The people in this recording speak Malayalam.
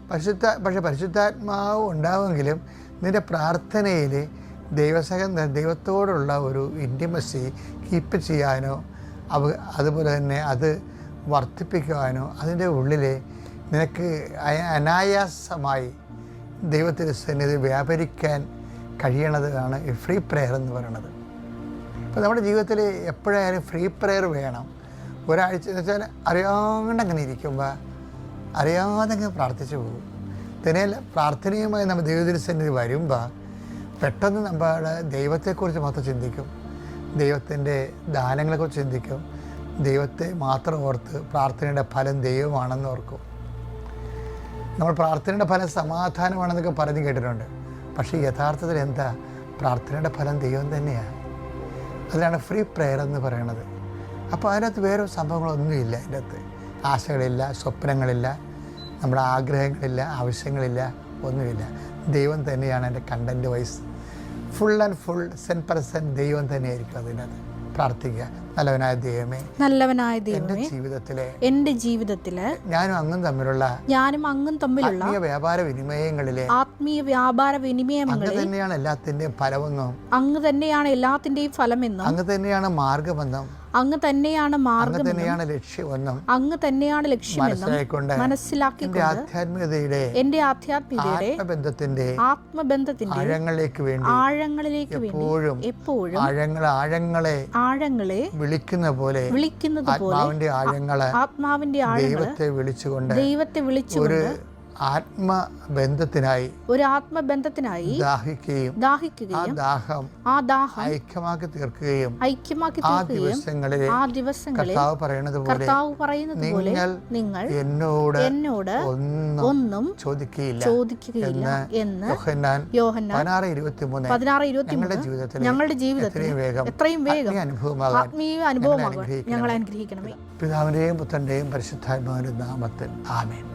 പക്ഷെ പരിശുദ്ധാത്മാവ് ഉണ്ടാവുമെങ്കിലും നിൻ്റെ പ്രാർത്ഥനയിൽ ദൈവത്തോടുള്ള ഒരു ഇൻറ്റിമസി കീപ്പ് ചെയ്യാനോ അതുപോലെ തന്നെ അത് വർദ്ധിപ്പിക്കുവാനോ അതിൻ്റെ ഉള്ളിൽ നിനക്ക് അനായാസമായി ദൈവത്തിൻ്റെ സന്നിധി വ്യാപരിക്കാൻ കഴിയണതാണ് ഈ ഫ്രീ പ്രെയർ എന്ന് പറയുന്നത്. അപ്പോൾ നമ്മുടെ ജീവിതത്തിൽ എപ്പോഴായാലും ഫ്രീ പ്രെയർ വേണം. ഒരാഴ്ച എന്ന് വെച്ചാൽ അറിയാണ്ടങ്ങനെ ഇരിക്കുമ്പോൾ അറിയാതെ പ്രാർത്ഥിച്ചു പോകും. തന്നെയല്ല, പ്രാർത്ഥനയുമായി നമ്മൾ ദൈവത്തിൻ്റെ സന്നിധി വരുമ്പോൾ പെട്ടെന്ന് നമ്മൾ ദൈവത്തെക്കുറിച്ച് മാത്രം ചിന്തിക്കും, ദൈവത്തിൻ്റെ ദാനങ്ങളെക്കുറിച്ച് ചിന്തിക്കും, ദൈവത്തെ മാത്രം ഓർത്ത് പ്രാർത്ഥനയുടെ ഫലം ദൈവമാണെന്ന് ഓർക്കും. നമ്മൾ പ്രാർത്ഥനയുടെ ഫലം സമാധാനമാണെന്നൊക്കെ പറഞ്ഞു കേട്ടിട്ടുണ്ട്. പക്ഷേ യഥാർത്ഥത്തിൽ എന്താ? പ്രാർത്ഥനയുടെ ഫലം ദൈവം തന്നെയാണ്. അതിനാണ് ഫ്രീ പ്രെയർ എന്ന് പറയുന്നത്. അപ്പോൾ അതിനകത്ത് വേറെ സംഭവങ്ങളൊന്നുമില്ല. അതിൻ്റെ അകത്ത് ആശകളില്ല, സ്വപ്നങ്ങളില്ല, നമ്മുടെ ആഗ്രഹങ്ങളില്ല, ആവശ്യങ്ങളില്ല, ഒന്നുമില്ല. ദൈവം തന്നെയാണ് എൻ്റെ content wise. Full and full 100% ദൈവം തന്നെയായിരിക്കും അതിനകത്ത്. പ്രാർത്ഥിക്കുക. നല്ലവനായ ദൈവമേ, എൻ്റെ ജീവിതത്തിലെ ഞാനും അങ്ങും തമ്മിലുള്ള ആത്മീയ വ്യാപാര വിനിമയങ്ങളിലെ അങ്ങ് തന്നെയാണ് എല്ലാത്തിൻ്റെയും ഫലമെന്നും അങ്ങ് തന്നെയാണ് എല്ലാത്തിൻ്റെയും ഫലമെന്നും അങ്ങ് തന്നെയാണ് മാർഗമെന്നും അങ്ങ് തന്നെയാണ് മാർഗം, തന്നെയാണ് ലക്ഷ്യമെന്നും അങ്ങ് തന്നെയാണ് ലക്ഷ്യമെന്നും മനസ്സിലാക്കിക്കൊണ്ട് എന്റെ ആധ്യാത്മികതയുടെ ആത്മബന്ധത്തിന്റെ ആഴങ്ങളിലേക്ക് വേണ്ടി എപ്പോഴും ആഴങ്ങളെ വിളിക്കുന്നത് പോലെ ആത്മാവിന്റെ ആഴങ്ങളെ ദൈവത്തെ വിളിച്ചുകൊണ്ട് ഒരു ആത്മബന്ധത്തിനായി ദാഹിക്കുകയും ആ ദാഹം ഐക്യമാക്കി തീർക്കുകയും ആ ദിവസങ്ങളിൽ കർത്താവ് പറയുന്നത് പോലെ നിങ്ങൾ എന്നോട് ഒന്നും ചോദിക്കുകയില്ല എന്ന് യോഹന്നാൻ 16:23 ഞങ്ങളുടെ ജീവിതത്തിൽ എത്രയും വേഗം ആത്മീയ അനുഭവമാകാൻ ഞങ്ങളെ അനുഗ്രഹിക്കണമേ. പിതാവിന്റെയും പുത്രന്റെയും പരിശുദ്ധാത്മാവിന്റെ നാമത്തിൽ ആമേൻ.